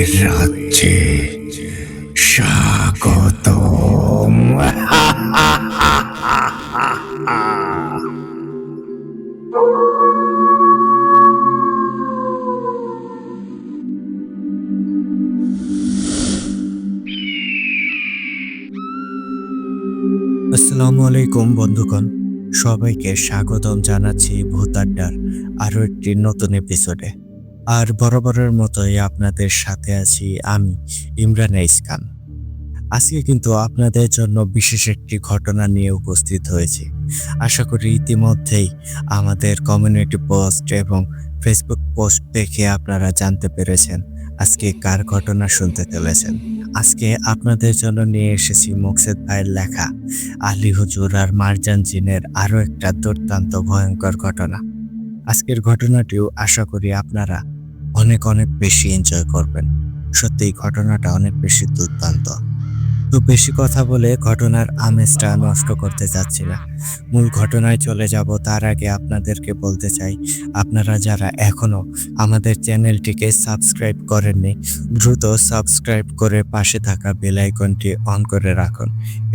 রাজ্যে স্বাগতম। আসসালামু আলাইকুম বন্ধুগণ, সবাইকে স্বাগতম জানাচ্ছি ভূত আড্ডার আরও একটি নতুন এপিসোডে। আর বরাবরের মতোই আপনাদের সাথে আছি আমি, ইমরান খান। আজকে কিন্তু আপনাদের জন্য বিশেষ একটি ঘটনা নিয়ে উপস্থিত হয়েছি। আশা করি ইতিমধ্যেই আমাদের কমিউনিটি পোস্ট এবং ফেসবুক পোস্ট দেখে আপনারা জানতে পেরেছেন আজকে কার ঘটনা শুনতে চলেছেন। আজকে আপনাদের জন্য নিয়ে এসেছি মোকসেদ ভাইয়ের লেখা আলী হুজুর আর মারজান জিনের আরও একটা দুর্দান্ত ভয়ঙ্কর ঘটনা। আজকের ঘটনাটিও আশা করি আপনারা অনেক বেশি এনজয় করবেন। সত্যি ঘটনাটা অনেক বেশি দুর্দান্ত। তো বেশি কথা বলে ঘটনার আমেজটা নষ্ট করতে যাচ্ছি না, মূল ঘটনায় চলে যাব। তার আগে আপনাদেরকে বলতে চাই, আপনারা যারা এখনো আমাদের চ্যানেলটিকে সাবস্ক্রাইব করেননি, দ্রুত সাবস্ক্রাইব করে পাশে থাকা বেল আইকনটি অন করে রাখুন।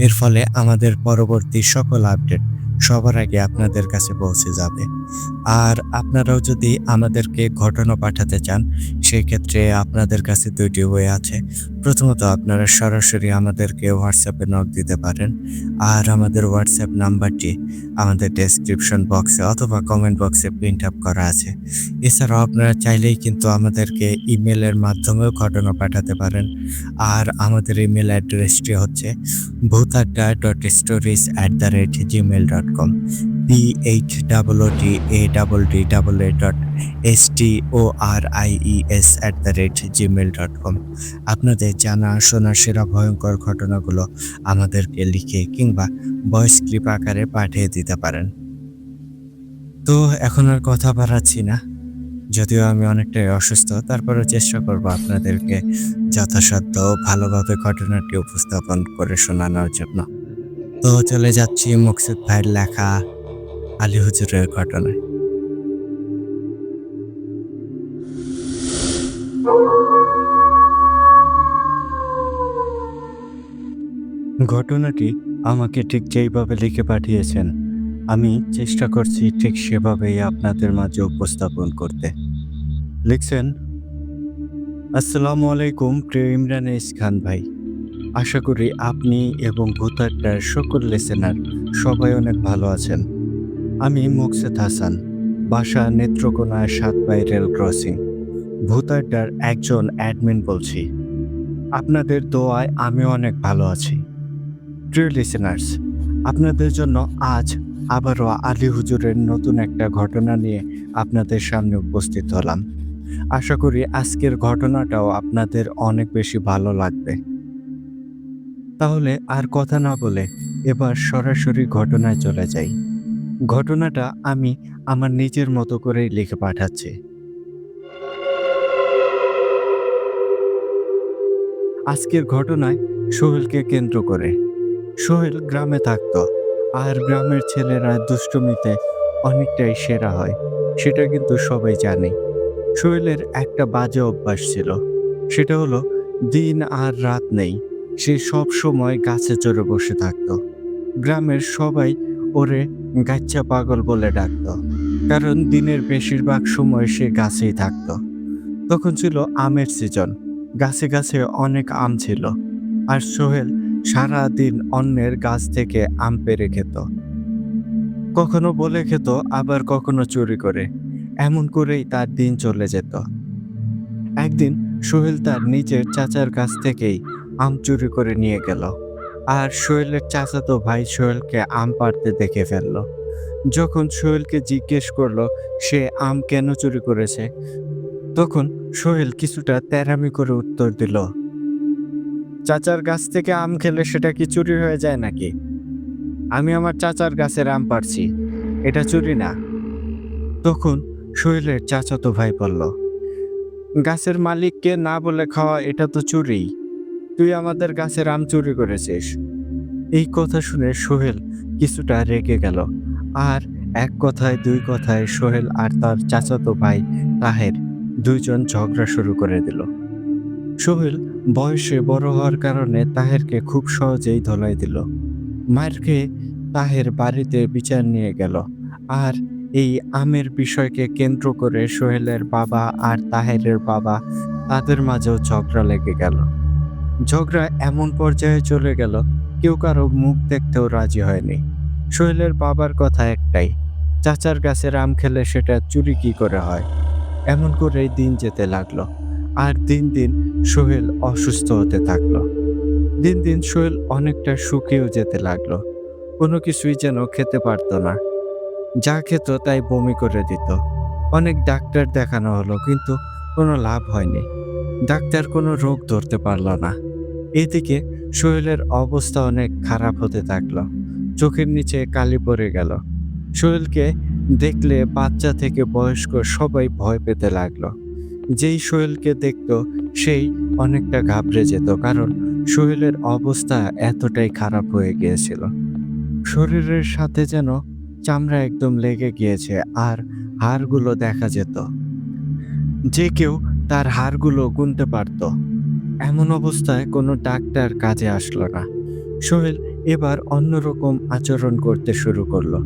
এর ফলে আমাদের পরবর্তী সকল আপডেট সবার আগে আপনাদের কাছে পৌঁছে যাবে। আর আপনারাও যদি আমাদেরকে ঘটনা পাঠাতে চান, সেই ক্ষেত্রে আপনাদের কাছে দুইটি ওয়ে আছে। প্রথমত আপনারা সরাসরি আমাদেরকে হোয়াটসঅ্যাপে নক দিতে পারেন, আর আমাদের হোয়াটসঅ্যাপ নাম্বারটি আমাদের ডেসক্রিপশন বক্সে অথবা কমেন্ট বক্সে প্রিন্ট আপ করা আছে। এছাড়াও আপনারা চাইলেই কিন্তু আমাদেরকে ইমেলের মাধ্যমেও ঘটনা পাঠাতে পারেন। আর আমাদের ইমেল অ্যাড্রেসটি হচ্ছে bhutaadda.stories@gmail.com bhutaadda.stories@gmail.com। আপনাদের জানা শোনা সেরা ভয়ঙ্কর ঘটনাগুলো আমাদেরকে লিখে কিংবা ভয়েস ক্লিপ আকারে পাঠিয়ে দিতে পারেন। তো এখন আর কথা বাড়াচ্ছি না, যদিও আমি অনেকটাই অসুস্থ, তারপরেও চেষ্টা করব আপনাদেরকে যথাসাধ্য ভালোভাবে ঘটনাটি উপস্থাপন করে শোনানোর জন্য। তো চলে যাচ্ছি মোকসেদ ভাইয়ের লেখা আলী হুজুরের ঘটনায়। ঘটনাটি আমাকে ঠিক যেইভাবে লিখে পাঠিয়েছেন, আমি চেষ্টা করছি ঠিক সেভাবেই আপনাদের মাঝে উপস্থাপন করতে। লিখছেন, আসসালামু আলাইকুম প্রিয় ইমরান খান ভাই। আশা করি আপনি এবং ভূত আড্ডার সকল লিসেনার সবাই অনেক ভালো আছেন। আমি মোকসেদ হাসান, বাসা নেত্রকোনা ৭ বাই রেল ক্রসিং, ভূত আড্ডার একজন অ্যাডমিন বলছি। আপনাদের দোয়ায় আমি অনেক ভালো আছি। প্রিয় লিসেনার্স, আপনাদের জন্য আজ আবারও আলী হুজুরের নতুন একটা ঘটনা নিয়ে আপনাদের সামনে উপস্থিত হলাম। আশা করি আজকের ঘটনাটাও আপনাদের অনেক বেশি ভালো লাগবে। তাহলে আর কথা না বলে এবার সরাসরি ঘটনায় চলে যাই। ঘটনাটা আমি আমার নিজের মতো করেই লিখে পাঠাচ্ছি। আজকের ঘটনায় সোহেলকে কেন্দ্র করে। সোহেল গ্রামে থাকত, আর গ্রামের ছেলেরা দুষ্টুমিতে অনেকটাই সেরা হয়, সেটা কিন্তু সবাই জানে। সোহেলের একটা বাজে অভ্যাস ছিল, সেটা হলো দিন আর রাত নেই, সে সব সময় গাছে চড়ে বসে থাকত। গ্রামের সবাই ওরে গাচ্চা পাগল বলে ডাকত, কারণ দিনের বেশিরভাগ সময় সে গাছেই থাকত। তখন ছিল আমের সিজন, গাছে গাছে অনেক আম ছিল, আর সোহেল সারা দিন অন্যের গাছ থেকে আম পেড়ে খেত। কখনো বলে খেত, আবার কখনো চুরি করে। এমন করেই তার দিন চলে যেত। একদিন সোহেল তার নিজের চাচার কাছ থেকেই আম চুরি করে নিয়ে গেল, আর সোহেলের চাচাতো ভাই সোহেলকে আম পাড়তে দেখে ফেলল। যখন সোহেলকে জিজ্ঞেস করলো সে আম কেন চুরি করেছে, তখন সোহেল কিছুটা তেড়ামি করে উত্তর দিল, চাচার গাছ থেকে আম খেলে সেটা কি চুরি হয়ে যায় নাকি? আমি আমার চাচার গাছের আম পাড়ছি, এটা চুরি না। তখন সোহেলের চাচাতো ভাই বলল, গাছের মালিককে না বলে খাওয়া এটা তো চুরি, তুই আমাদের গাছের আম চুরি করেছিস। এই কথা শুনে সোহেল কিছুটা রেগে গেল, আর এক কথায় দুই কথায় সোহেল আর তার চাচাতো ভাই তাহের দুইজন ঝগড়া শুরু করে দিল। সোহেল বয়সে বড় হওয়ার কারণে তাহেরকে খুব সহজেই ধলাই দিল। মায়ের খেয়ে তাহের বাড়িতে বিচার নিয়ে গেল। আর এই আমের বিষয়কে কেন্দ্র করে সোহেলের বাবা আর তাহেরের বাবা তাদের মাঝেও ঝগড়া লেগে গেল। ঝগড়া এমন পর্যায়ে চলে গেল, কেউ কারো মুখ দেখতেও রাজি হয়নি। সোহেলের বাবার কথা একটাই, চাচার গাছের আম খেলে সেটা চুরি কি করে হয়। এমন করেই দিন যেতে লাগলো। আর দিন দিন সোহেল অসুস্থ হতে থাকলো। দিন দিন সোহেল অনেকটা শুকিয়েও যেতে লাগলো। কোনো কিছুই যেন খেতে পারতো না। যা খেত তাই বমি করে দিত। অনেক ডাক্তার দেখানো হলো, কিন্তু কোনো লাভ হয়নি। ডাক্তার কোনো রোগ ধরতে পারল না। এদিকে সোহেলের অবস্থা অনেক খারাপ হতে থাকলো। চোখের নিচে কালি পড়ে গেল। সোহেলকে দেখলে বাচ্চা থেকে বয়স্ক সবাই ভয় পেতে লাগলো। যেই সোহেলকে দেখতো সেই অনেকটা ঘাবড়ে যেত, কারণ সোহেলের অবস্থা এতটাই খারাপ হয়ে গিয়েছিল। শরীরের সাথে যেন চামড়া একদম লেগে গিয়েছে, আর হাড়গুলো দেখা যেত। যে কেউ তার হাড়গুলো গুনতে পারত। এমন অবস্থায় কোনো ডাক্তার কাজে আসলো না। সোহেল এবার অন্যরকম আচরণ করতে শুরু করলো।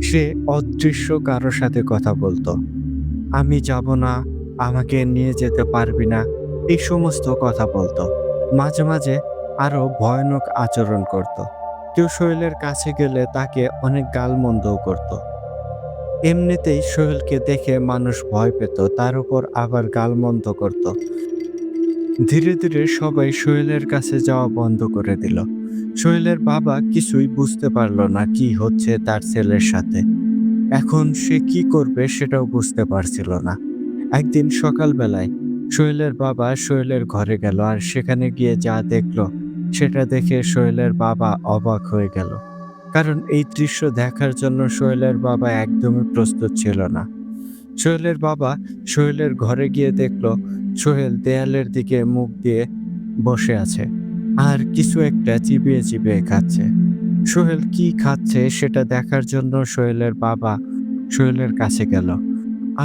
সে অদৃশ্য কারো সাথে কথা বলতো। আমি যাব না, আমাকে নিয়ে যেতে পারবি না, এই সমস্ত কথা বলতো। মাঝে মাঝে আরো ভয়ানক আচরণ করত। কেউ সোহেলের কাছে গেলে তাকে অনেক গালমন্দও করত। এমনিতেই সোহেলকে দেখে মানুষ ভয় পেত, তার উপর আবার গালমন্দ করত। ধীরে ধীরে সবাই সোহেলের কাছে যাওয়া বন্ধ করে দিল। সোহেলের বাবা কিছুই বুঝতে পারল না কি হচ্ছে তার ছেলের সাথে। এখন সে কি করবে সেটাও বুঝতে পারছিল না। একদিন সকালবেলায় সোহেলের বাবা সোহেলের ঘরে গেল, আর সেখানে গিয়ে যা দেখলো সেটা দেখে সোহেলের বাবা অবাক হয়ে গেল। কারণ এই দৃশ্য দেখার জন্য সোহেলের বাবা একদমই প্রস্তুত ছিল না। সোহেলের বাবা সোহেলের ঘরে গিয়ে দেখলো সোহেল দেয়ালের দিকে মুখ দিয়ে বসে আছে, আর কিছু একটা চিবিয়ে চিবিয়ে খাচ্ছে। সোহেল কি খাচ্ছে সেটা দেখার জন্য সোহেলের বাবা সোহেলের কাছে গেল।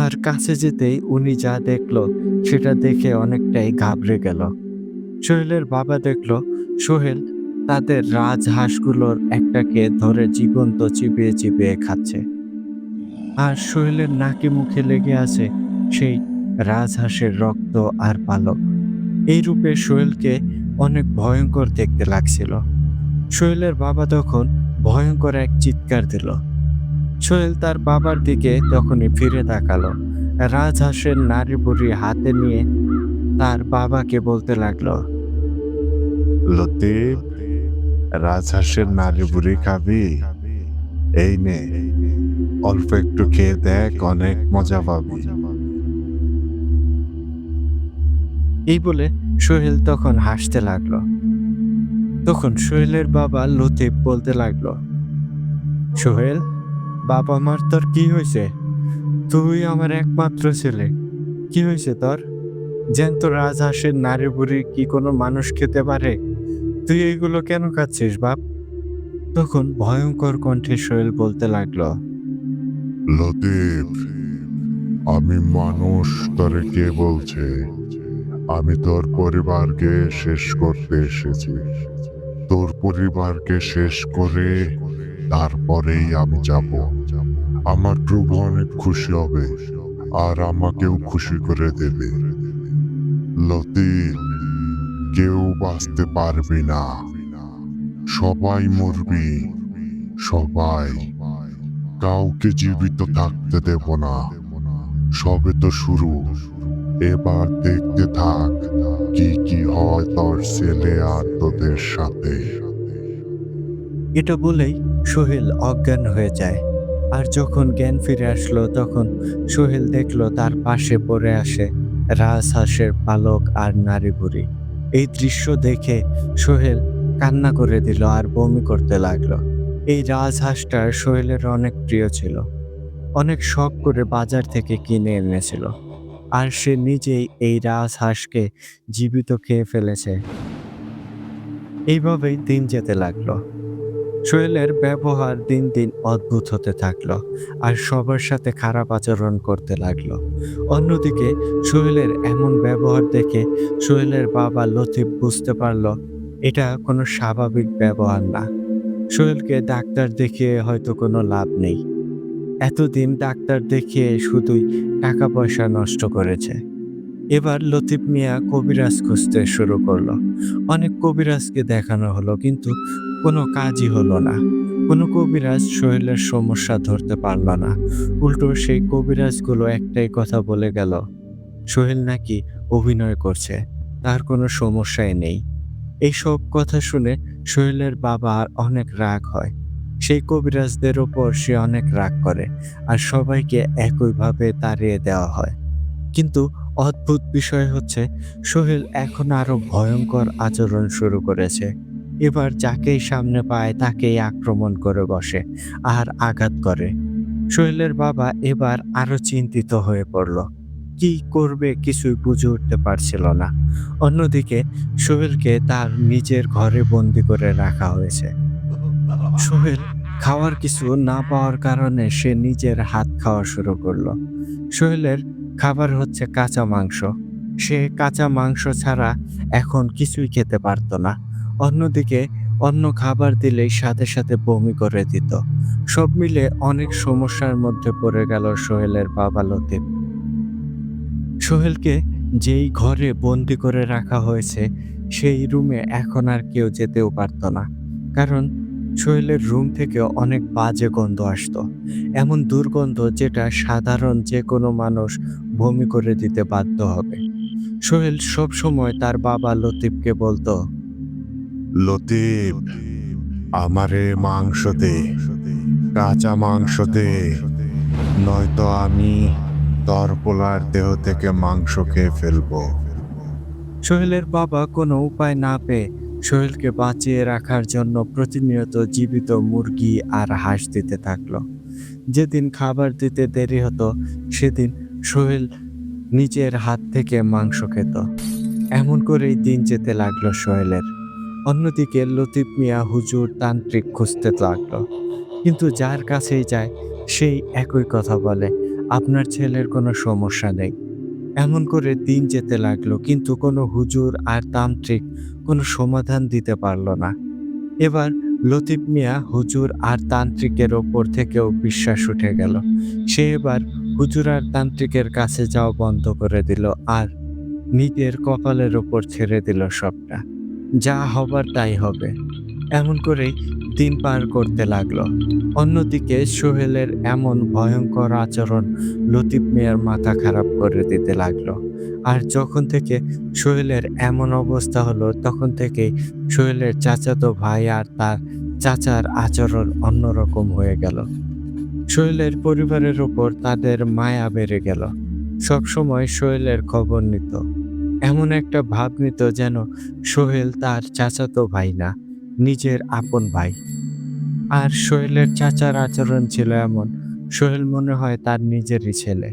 আর কাছে যেতেই উনি যা দেখলো সেটা দেখে অনেকটাই ঘাবড়ে গেল। সোহেলের বাবা দেখলো সোহেল তাদের রাজহাঁসগুলোর একটাকে ধরে জীবন্ত চিবিয়ে চিবিয়ে খাচ্ছে। আর সোহেলের নাকে মুখে লেগে আছে সেই রাজহাঁসের রক্ত আর পালক। এই রূপে সোহেলকে অনেক ভয়ঙ্কর দেখতে লাগছিল। সোহেলের বাবা তখন ভয়ঙ্কর এক চিৎকার দিল। সোহেল তার বাবার দিকে তখনই ফিরে তাকালো। রাজহাঁসের নাড়ি বুড়ি হাতে নিয়ে তার বাবাকে বলতে লাগলো, লতিফ, রাজহাঁসের নাড়ি বুড়ি খাবি? এই নে, অল্প একটু খেয়ে দেখ, অনেক মজা পাবি। এই বলে সোহেল তখন হাসতে লাগলো। তখন সোহেলের বাবা লতিফ বলতে লাগলো, সোহেল, বাবা মার তোর কি হয়েছে? তুই আমার একমাত্র ছেলে, কি হয়েছে তোর? জ্যান্ত রাজহাঁসের নাড়ি বুড়ি কি কোনো মানুষ খেতে পারে? তুই এইগুলো কেন খাচ্ছিস বাপ? তখন ভয়ঙ্কর কণ্ঠে সোহেল বলতে লাগলো, লতিফ, আমি মানুষ, তোরে কে বলছে? আমি তোর পরিবারকে শেষ করতে এসেছি। তোর পরিবারকে শেষ করে তারপরেই আমি যাব। আমার প্রভু অনেক খুশি হবে, আর আমাকেও খুশি করে দেবে। লতিফ, কেউ বাঁচতে পারবি না, সবাই মরবি, সবাই। কাউকে জীবিত থাকতে দেব না। সবে তো শুরু, এবার দেখতে থাক কি কি হয় তোর ছেলে আর তোদের সাথে। এটা বলেই সোহেল অজ্ঞান হয়ে যায়। আর যখন জ্ঞান ফিরে আসলো তখন সোহেল দেখলো তার পাশে পড়ে আসে রাজহাঁসের পালক আর নাড়ি বুড়ি। এই দৃশ্য দেখে সোহেল কান্না করে দিল আর বমি করতে লাগলো। এই রাজহাঁসটা সোহেলের অনেক প্রিয় ছিল। অনেক শখ করে বাজার থেকে কিনে এনেছিল। আর সে নিজেই এই রাজহাঁসকে জীবিত খেয়ে ফেলেছে। এইভাবেই দিন যেতে লাগলো। সোহেলের ব্যবহার দিন দিন অদ্ভুত হতে থাকলো আর সবার সাথে খারাপ আচরণ করতে লাগলো। অন্যদিকে সোহেলের এমন ব্যবহার দেখে সোহেলের বাবা লতিফ বুঝতে পারলো এটা কোনো স্বাভাবিক ব্যবহার না। সোহেলকে ডাক্তার দেখিয়ে হয়তো কোনো লাভ নেই। এতদিন ডাক্তার দেখিয়ে শুধুই টাকা পয়সা নষ্ট করেছে। এবার লতিফ মিয়া কবিরাজ খুঁজতে শুরু করলো। অনেক কবিরাজকে দেখানো হলো কিন্তু কোনো কাজই হলো না। কোনো কবিরাজ সোহেলের সমস্যা ধরতে পারল না। উল্টো সেই কবিরাজগুলো একটাই কথা বলে গেল, সোহেল নাকি অভিনয় করছে, তার কোনো সমস্যাই নেই। এইসব কথা শুনে সোহেলের বাবার অনেক রাগ হয়। সেই কবিরাজদের ওপর সে অনেক রাগ করে আর সবাইকে একইভাবে তাড়িয়ে দেওয়া হয়। কিন্তু অদ্ভুত বিষয় হচ্ছে সোহেল এখন আরো ভয়ঙ্কর আচরণ শুরু করেছে। এবার যাকেই সামনে পায় তাকেই আক্রমণ করে বসে আর আঘাত করে। সোহেলের বাবা এবার আরো চিন্তিত হয়ে পড়ল। কি করবে কিছুই বুঝে উঠতে পারছিল না। অন্যদিকে সোহেলকে তার নিজের ঘরে বন্দি করে রাখা হয়েছে। সোহেল খাওয়ার কিছু না পাওয়ার কারণে সে নিজের হাত খাওয়া শুরু করলো। সোহেলের খাবার হচ্ছে কাঁচা মাংস। সে কাঁচা মাংস ছাড়া এখন কিছুই খেতে পারতো না। অন্যদিকে অন্য খাবার দিলেই সাথে সাথে বমি করে দিত। সব মিলে অনেক সমস্যার মধ্যে পড়ে গেল সোহেলের বাবা লতিফ। সোহেলকে যেই ঘরে বন্দি করে রাখা হয়েছে সেই রুমে এখন আর কেউ যেতেও পারতো না। কারণ সোহেলের রুম থেকে অনেক বাজে গন্ধ আসতো। এমন দুর্গন্ধ যেটা সাধারণ যে কোনো মানুষ বমি করে দিতে বাধ্য হবে। সোহেল সবসময় তার বাবা লতিফকে বলতো, লতিফ, আমারে মাংস দে, কাঁচা মাংস দে, নয়তো আমি তোর পোলার দেহ থেকে মাংস খেয়ে ফেলবো। সোহেলের বাবা কোনো উপায় না পেয়ে সোহেলকে বাঁচিয়ে রাখার জন্য প্রতিনিয়ত জীবিত মুরগি আর হাঁস দিতে থাকলো। যেদিন খাবার দিতে দেরি হতো সেদিন সোহেল নিজের হাত থেকে মাংস খেত। এমন করেই দিন যেতে লাগলো সোহেলের। অন্যদিকে লতিফ মিয়া হুজুর তান্ত্রিক খুঁজতে লাগলো, কিন্তু যার কাছেই যায় সেই একই কথা বলে, আপনার ছেলের কোনো সমস্যা নেই। এমন করে দিন যেতে লাগলো কিন্তু কোনো হুজুর আর তান্ত্রিক কোনো সমাধান দিতে পারল না। এবার লতিফ মিয়া হুজুর আর তান্ত্রিকের ওপর থেকেও বিশ্বাস উঠে গেল। সে এবার হুজুর আর তান্ত্রিকের কাছে যাওয়া বন্ধ করে দিল আর নিজের কপালের ওপর ছেড়ে দিল সবটা। যা হবার তাই হবে। এমন করেই দিন পার করতে লাগলো। অন্যদিকে সোহেলের এমন ভয়ঙ্কর আচরণ লতিফ মিয়ার মাথা খারাপ করে দিতে লাগলো। আর যখন থেকে সোহেলের এমন অবস্থা হলো তখন থেকেই সোহেলের চাচাতো ভাই আর তার চাচার আচরণ অন্যরকম হয়ে গেল। সোহেলের পরিবারের ওপর তাদের মায়া বেড়ে গেল। সবসময় সোহেলের খবর নিত। এমন একটা ভাব নিত যেন সোহেল তার চাচাতো ভাই না, নিজের আপন ভাই। আর সোহেলের চাচার আচরণ ছিল এমন, সোহেল মনে হয় তার নিজেরই ছেলে।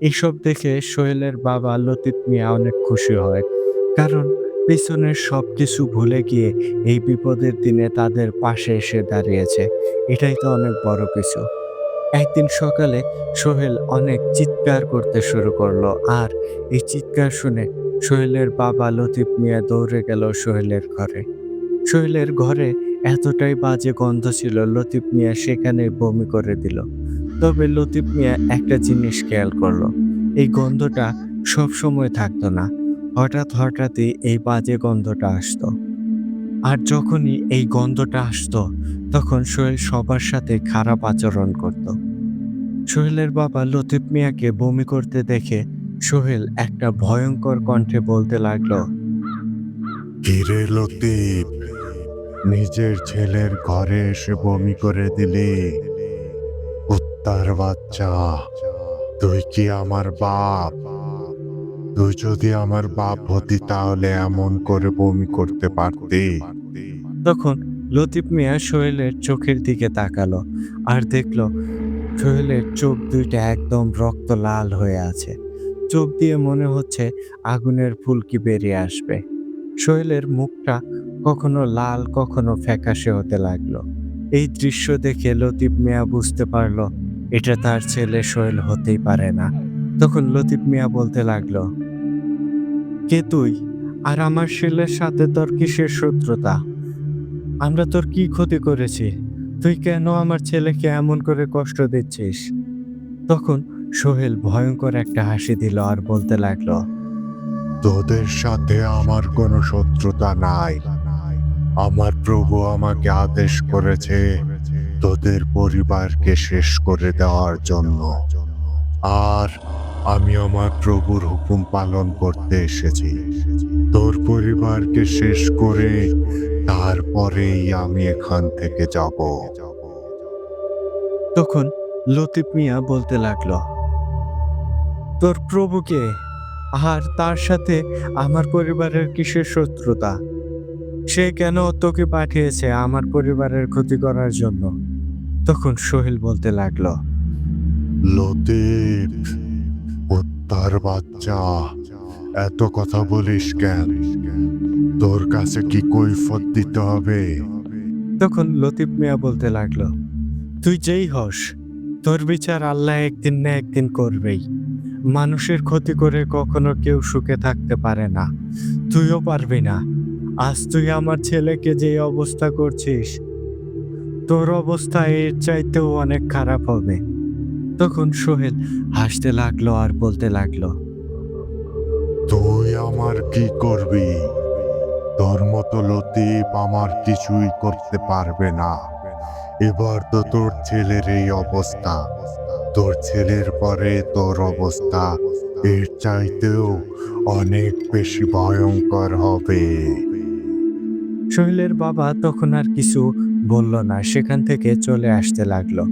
এইসব দেখে সোহেলের বাবা লতিফ মিয়া অনেক খুশি হয়। কারণ পেছনের সবকিছু ভুলে গিয়ে এই বিপদের দিনে তাদের পাশে এসে দাঁড়িয়েছে। এটাই তো অনেক বড় কিছু। একদিন সকালে সোহেল অনেক চিৎকার করতে শুরু করলো আর এই চিৎকার শুনে সোহেলের বাবা লতিফ মিয়া দৌড়ে গেল সোহেলের ঘরে। সোহেলের ঘরে এতটাই বাজে গন্ধ ছিল লতিফ মিয়া সেখানে বমি করে দিল। তবে লতিফ মিয়া একটা জিনিস খেয়াল করলো, এই গন্ধটা সব সময় থাকতো না, হঠাৎ হঠাৎই এই বাজে গন্ধটা আসতো। আর যখনই এই গন্ধটা আসতো তখন সোহেল সবার সাথে খারাপ আচরণ করত। সোহেলের বাবা লতিফ মিয়াকে বমি করতে দেখে সোহেল একটা ভয়ঙ্কর কণ্ঠে বলতে লাগলো, কিরে লতিফ, নিজের ছেলের ঘরে এসে বমি করে দিলি? কুত্তার বাচ্চা, তুই কি আমার বাপ? তুই যদি আমার বাপ হতি তাহলে এমন করে বমি করতে পারতি? তখন লতিফ মিয়া সোহেলের চোখের দিকে তাকালো আর দেখলো সোহেলের চোখ দুইটা একদম রক্ত লাল হয়ে আছে। চোখ দিয়ে মনে হচ্ছে আগুনের ফুলকি বেরিয়ে আসবে। সোহেলের মুখটা কখনো লাল কখনো ফ্যাকাশে হতে লাগলো। এই দৃশ্য দেখে লতিফ মিয়া বুঝতে পারল এটা তার ছেলে সোহেল হতেই পারে না। তখন লতিফ মিয়া বলতে লাগলো, কে তুই? আর আমার ছেলের সাথে তোর কিসের শত্রুতা? আমরা তোর কি ক্ষতি করেছি? তুই কেন আমার ছেলেকে এমন করে কষ্ট দিচ্ছিস? তখন সোহেল ভয়ঙ্কর একটা হাসি দিল আর বলতে লাগলো, তোদের সাথে আমার কোনো শত্রুতা নাই। আমার প্রভু আমাকে আদেশ করেছে তোদের পরিবারকে শেষ করে দেওয়ার জন্য। আর আমি আমার প্রভুর হুকুম পালন করতে এসেছি। তোর পরিবারকে শেষ করে তারপরেই আমি এখান থেকে যাব। তখন লতিফ মিয়া বলতে লাগলো, তোর প্রভুকে আর তার সাথে আমার পরিবারের কিসের শত্রুতা? সে কেন তোকে পাঠিয়েছে আমার পরিবারের ক্ষতি করার জন্য? তখন সোহেল বলতে লাগলো, লতিফ, কুত্তার বাচ্চা, এত কথা বলিস কেন? তোর কাছে কি কৈফিয়ত দিতে হবে? তখন লতিফ মিয়া বলতে লাগলো, তুই যেই হস, তোর বিচার আল্লাহ একদিন না একদিন করবেই। মানুষের ক্ষতি করে কখনো কেউ সুখে থাকতে পারে না, তুইও পারবি না। আজ তুই আমার ছেলেকে যে অবস্থা করছিস, তোর অবস্থা এর চাইতেও অনেক খারাপ হবে। তখন সোহেল হাসতে লাগলো আর বলতে লাগলো, তুই আমার কি করবি? তোর মতো লতিফ আমার কিছুই করতে পারবে না। এবার তো তোর ছেলের এই অবস্থা, তোর ছেলের পরে তোর অবস্থা এর চাইতেও অনেক বেশি ভয়ঙ্কর হবে। সোহেলের বাবা তখন আর কিছু বলল না, সেখান থেকে চলে আসতে লাগলো।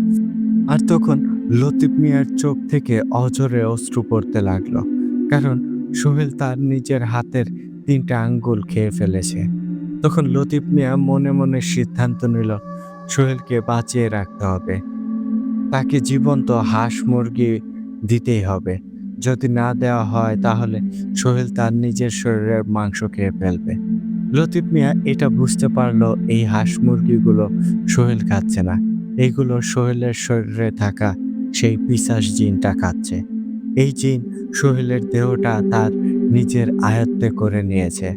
আর তখন লতিফ মিয়ার চোখ থেকে অঝরে অশ্রু পড়তে লাগলো, কারণ সোহেল তার নিজের হাতের 3টা আঙ্গুল খেয়ে ফেলেছে। তখন লতিফ মিয়া মনে মনে সিদ্ধান্ত নিল সোহেলকে বাঁচিয়ে রাখতে হবে, তাকে জীবন্ত হাঁস মুরগি দিতেই হবে। যদি না দেওয়া হয় তাহলে সোহেল তার নিজের শরীরের মাংস খেয়ে ফেলবে। লতিফ মিয়া এটা বুঝতে পারলো এই হাঁস মুরগিগুলো সোহেল খাচ্ছে না, এইগুলো সোহেলের শরীরে থাকা সেই পিশাচ জিনটা খাচ্ছে। এই জিন সোহেলের দেহটা তার নিজের আয়ত্তে করে নিয়েছে।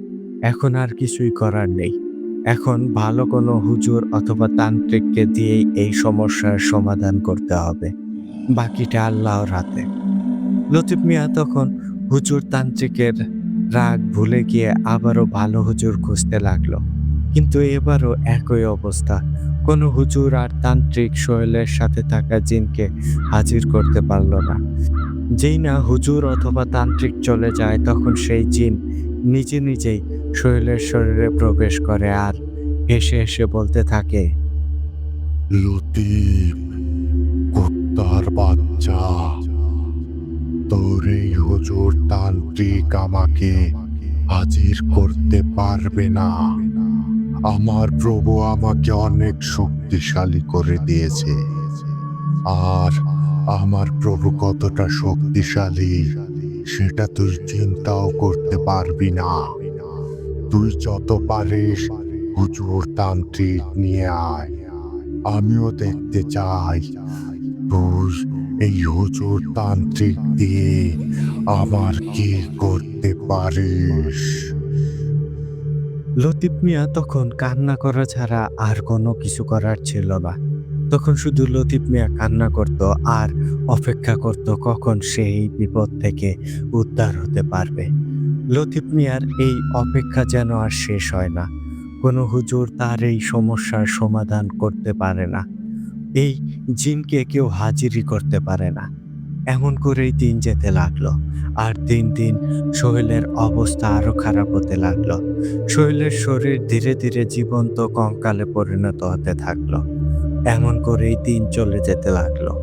এখন আর কিছুই করার নেই। এখন ভালো কোনো হুজুর অথবা তান্ত্রিককে দিয়েই এই সমস্যার সমাধান করতে হবে। বাকিটা আল্লাহর হাতে। লতিফ মিয়া তখন হুজুর তান্ত্রিকের রাগ ভুলে গিয়ে আবারও ভালো হুজুর খুঁজতে লাগলো। কিন্তু এবারও একই অবস্থা। কোনো হুজুর আর তান্ত্রিক সোহেলের সাথে থাকা জিনকে হাজির করতে পারল না। যেই না হুজুর অথবা তান্ত্রিক চলে যায়, তখন সেই জিন নিজে নিজেই সোহেলের শরীরে প্রবেশ করে আর হেসে হেসে বলতে থাকে, লতিফ, কুত্তার বাচ্চা, তোর এই হুজুর তান্ত্রিক আমাকে হাজির করতে পারবে না। আমার প্রভু আমাকে অনেক শক্তিশালী করে দিয়েছে। আর আমার প্রভু কতটা শক্তিশালী সেটা তুই চিন্তাও করতে পারবি না। তুই যত পারিস হুজুর তান্ত্রিক নিয়ে আয়। আমিও দেখতে চাই তুই এই হুজুর তান্ত্রিক দিয়ে আমার কি করতে পারিস। লতিফ মিয়া তখন কান্না করা ছাড়া আর কোনো কিছু করার ছিল না। তখন শুধু লতিফ মিয়া কান্না করত আর অপেক্ষা করত কখন সে এই বিপদ থেকে উদ্ধার হতে পারবে। লতিফ মিয়ার এই অপেক্ষা যেন আর শেষ হয় না। কোনো হুজুর তার এই সমস্যার সমাধান করতে পারে না। এই জিনকে কেউ হাজিরই করতে পারে না। এমন করেই দিন যেতে লাগলো। আর দিন দিন সোহেলের অবস্থা আরো খারাপ হতে লাগলো। সোহেলের শরীর ধীরে ধীরে জীবন্ত কঙ্কালে পরিণত হতে থাকলো। এমন করেই দিন চলে যেতে লাগলো।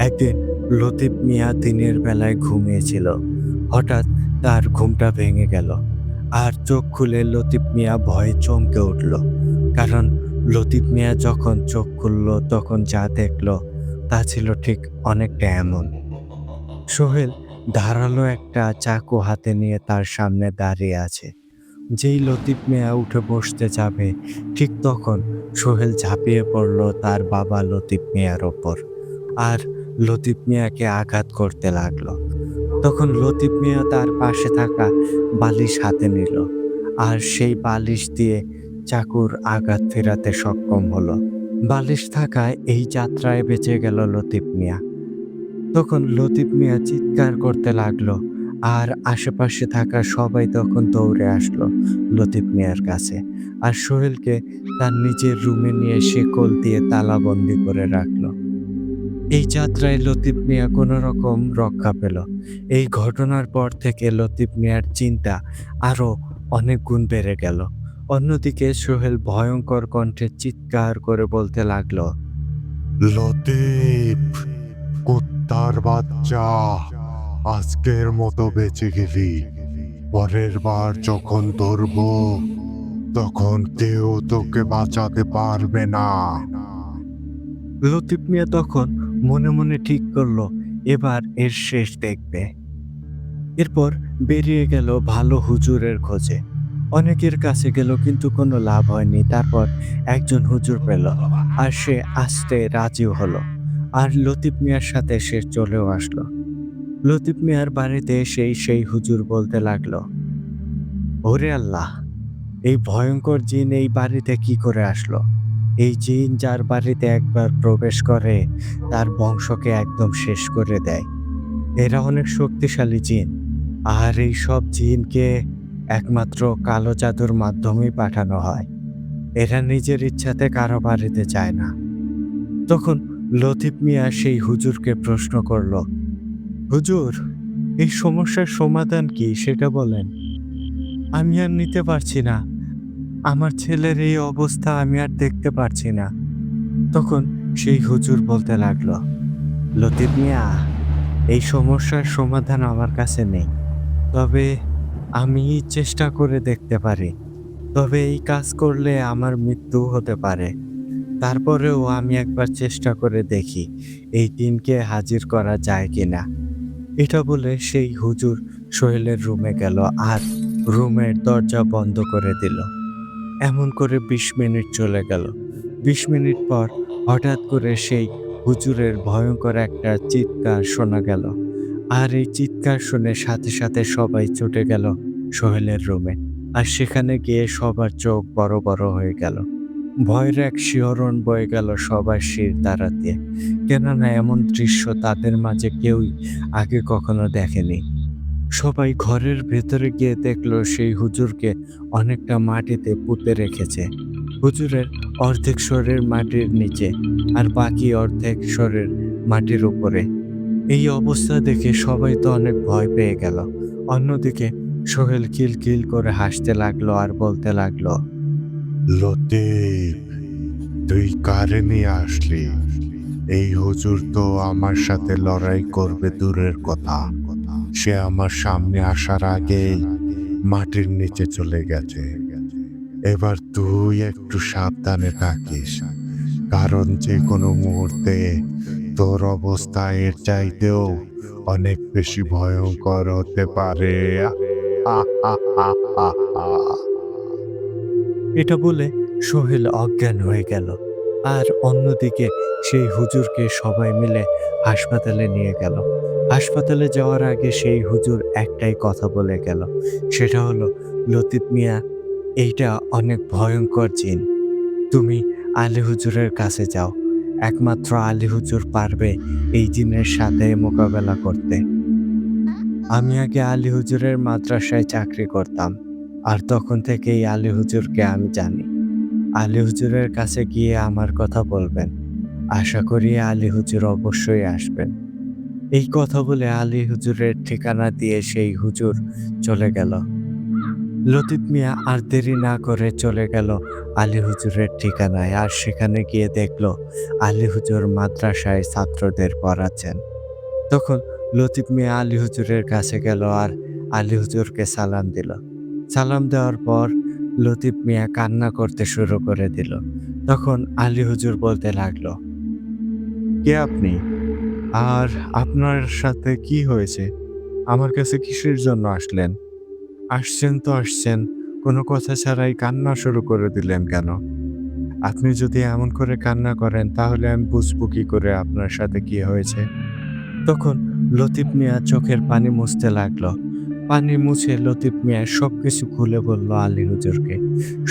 একদিন লতিফ মিয়া দিনের বেলায় ঘুমিয়েছিল। হঠাৎ তার ঘুমটা ভেঙে গেল। আর চোখ খুলে লতিফ মিয়া ভয়ে চমকে উঠল। কারণ লতিফ মিয়া যখন চোখ খুলল তখন যা দেখলো তা ছিল ঠিক অনেকটা এমন। সোহেল ধারালো একটা চাকু হাতে নিয়ে তার সামনে দাঁড়িয়ে আছে। যেই লতিফ মিয়া উঠে বসতে যাবে, ঠিক তখন সোহেল ঝাঁপিয়ে পড়ল তার বাবা লতিফ মিয়ার ওপর আর লতিফ মিয়াকে আঘাত করতে লাগলো। তখন লতিফ মিয়া তার পাশে থাকা বালিশ হাতে নিল আর সেই বালিশ দিয়ে চাকুর আঘাত ফেরাতে সক্ষম হলো। বালিশ থাকায় এই যাত্রায় বেঁচে গেল লতিফ মিয়া। তখন লতিফ মিয়া চিৎকার করতে লাগলো আর আশেপাশে থাকা সবাই তখন দৌড়ে আসলো লতিফ মিয়ার কাছে। আর সোহেলকে তার নিজের রুমে নিয়ে শিকল দিয়ে তালাবন্দি করে রাখলো। এই যাত্রায় লতিফ মিয়া কোনো রকম রক্ষা পেল। এই ঘটনার পর থেকে লতিফ মিয়ার চিন্তা আরো অনেক গুণ বেড়ে গেল। অন্যদিকে সোহেল ভয়ঙ্কর কণ্ঠে চিৎকার করে বলতে লাগলো, লতিফ, কুত্তার বাচ্চা, আজকের মতো বেঁচে গেলি। পরের বার যখন ধরবো তখন কেউ তোকে বাঁচাতে পারবে না। লতিফ মিয়া তখন মনে মনে ঠিক করলো এবার এর শেষ দেখবে। এরপর বেরিয়ে গেল ভালো হুজুরের খোঁজে। অনেকের কাছে গেল কিন্তু কোনো লাভ হয়নি। তারপর একজন হুজুর পেল আর সে আসতে রাজিও হলো। আর লতিফ মিয়ার সাথে সে চলেও আসলো। লতিফ মিয়ার বাড়িতে সেই হুজুর বলতে লাগলো, ওরে আল্লাহ, এই ভয়ঙ্কর জিন এই বাড়িতে কি করে আসলো? এই জিন যার বাড়িতে একবার প্রবেশ করে তার বংশকে একদম শেষ করে দেয়। এরা অনেক শক্তিশালী জিন। আর এই সব জিনকে একমাত্র কালো জাদুর মাধ্যমেই পাঠানো হয়। এরা নিজের ইচ্ছাতে কারো বাড়িতে যায় না। তখন লতিফ মিয়া সেই হুজুরকে প্রশ্ন করল, হুজুর, এই সমস্যার সমাধান কি সেটা বলেন। আমি আর নিতে পারছি না। আমার ছেলের এই অবস্থা আমি আর দেখতে পারছি না। তখন সেই হুজুর বলতে লাগলো, লতিফ মিয়া, এই সমস্যার সমাধান আমার কাছে নেই। তবে আমি চেষ্টা করে দেখতে পারি। তবে এই কাজ করলে আমার মৃত্যু হতে পারে। তারপরেও আমি একবার চেষ্টা করে দেখি এই দিনকে হাজির করা যায় কিনা। এটা বলে সেই হুজুর সোহেলের রুমে গেল আর রুমের দরজা বন্ধ করে দিল। এমন করে ২০ মিনিট চলে গেল। ২০ মিনিট পর হঠাৎ করে সেই হুজুরের ভয়ঙ্কর একটা চিৎকার শোনা গেল। আর এই চিৎকার শুনে সাথে সাথে সবাই ছুটে গেল সোহেলের রুমে। আর সেখানে গিয়ে সবার চোখ বড় বড় হয়ে গেল। ভয়ের এক শিহরণ বয়ে গেল সবার শির দাঁড়াতে। কেননা এমন দৃশ্য তাদের মাঝে কেউই আগে কখনো দেখেনি। সবাই ঘরের ভেতরে গিয়ে দেখলো সেই হুজুরকে অনেকটা মাটিতে পুঁতে রেখেছে। হুজুরের অর্ধেক শরীর মাটির নিচে আর বাকি অর্ধেক শরীর মাটির উপরে। এই অবস্থা দেখে সবাই তো অনেক ভয় পেয়ে গেল। অন্যদিকে সোহেল খিলখিল করে হাসতে লাগলো আর বলতে লাগলো, লতিফ, তুই কারে নিয়ে আসলি? এই হুজুর তো আমার সাথে লড়াই করবে দূরের কথা, সে আমার সামনে আসার আগেই মাটির নিচে চলে গেছে। এবার তুই একটু সাবধানে থাকিস, কারণ যে কোনো মুহূর্তে তোর অবস্থা এর চাইতেও অনেক বেশি ভয়ঙ্কর হতে পারে। এটা বলে সোহেল অজ্ঞান হয়ে গেল। আর অন্যদিকে সেই হুজুরকে সবাই মিলে হাসপাতালে নিয়ে গেল। হাসপাতালে যাওয়ার আগে সেই হুজুর একটাই কথা বলে গেল, সেটা হলো, লতিফ মিয়া, এইটা অনেক ভয়ঙ্কর জিন। তুমি আলী হুজুরের কাছে যাও। একমাত্র আলী হুজুর পারবে এই জিনের সাথে মোকাবেলা করতে। আমি আগে আলী হুজুরের মাদ্রাসায় চাকরি করতাম। আর তখন থেকেই আলী হুজুরকে আমি জানি। আলী হুজুরের কাছে গিয়ে আমার কথা বলবেন। আশা করি আলী হুজুর অবশ্যই আসবেন। এই কথা বলে আলী হুজুরের ঠিকানা দিয়ে সেই হুজুর চলে গেল। লতিফ মিয়া আর দেরি না করে চলে গেল আলী হুজুরের ঠিকানায়। আর সেখানে গিয়ে দেখলো আলী হুজুর মাদ্রাসায় ছাত্রদের পড়াচ্ছেন। তখন লতিফ মিয়া আলী হুজুরের কাছে গেল আর আলী হুজুরকে সালাম দিল। সালাম দেওয়ার পর লতিফ মিয়া কান্না করতে শুরু করে দিল। তখন আলী হুজুর বলতে লাগলো, কে আপনি? আর আপনার সাথে কি হয়েছে? আমার কাছে কিসের জন্য আসলেন? আসছেন তো আসছেন, কোনো কথা ছাড়াই কান্না শুরু করে দিলেন কেন? আপনি যদি এমন করে কান্না করেন তাহলে আমি বুঝবো কি করে আপনার সাথে কি হয়েছে। তখন লতিফ মিয়া চোখের পানি মুছতে লাগলো। পানি মুছে লতিফ মিয়া সবকিছু খুলে বলল আলী হুজুরকে।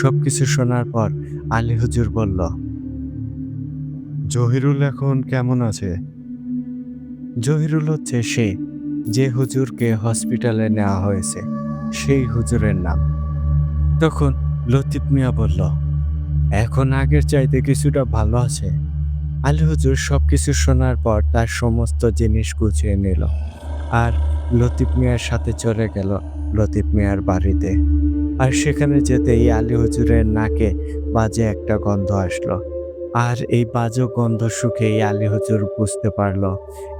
সবকিছু শোনার পর আলী হুজুর বলল, জহিরুল এখন কেমন আছে? জহিরুল হচ্ছে সে যে হুজুরকে হসপিটালে নেওয়া হয়েছে, সেই হুজুরের নাম। তখন লতিফ মিয়া বলল, এখন আগের চাইতে কিছুটা ভালো আছে। আলী হুজুর সবকিছু শোনার পর তার সমস্ত জিনিস গুছিয়ে নিল আর লতিফ মিয়ার সাথে চলে গেল লতিফ মিয়ার বাড়িতে। আর সেখানে যেতেই আলী হুজুরের নাকে বাজে একটা গন্ধ আসলো। আর এই বাজে গন্ধ শুকেই আলী হুজুর বুঝতে পারলো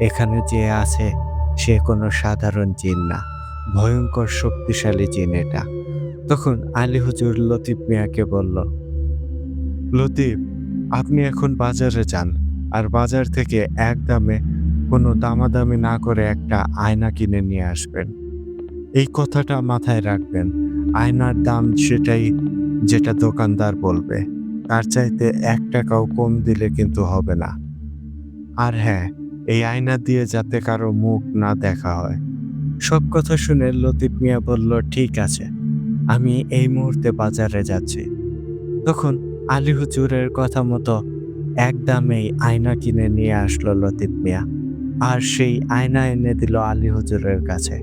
এখানে যে আছে সে কোনো সাধারণ জিন না, ভয়ঙ্কর শক্তিশালী জিন এটা। তখন আলী হুজুর লতিফ মিয়াকে বলল, লতিফ, আপনি এখন বাজারে যান আর বাজার থেকে এক দামে কোনো দামাদামি না করে একটা আয়না কিনে নিয়ে আসবেন। এই কথাটা মাথায় রাখবেন। আয়নার দাম সেটাই যেটা দোকানদার বলবে। তার চাইতে ১ টাকাও কম দিলে কিন্তু হবে না। আর হ্যাঁ, এই আয়না দিয়ে যাতে কারো মুখ না দেখা হয়। সব কথা শুনে লতিফ মিয়া বলল, ঠিক আছে, আমি এই মুহূর্তে বাজারে যাচ্ছি। তখন আলী হুজুরের কথা মতো এক দামেই আয়না কিনে নিয়ে আসলো লতিফ মিয়া। আর সেই আয়না এনে দিল আলী হুজুরের কাছে।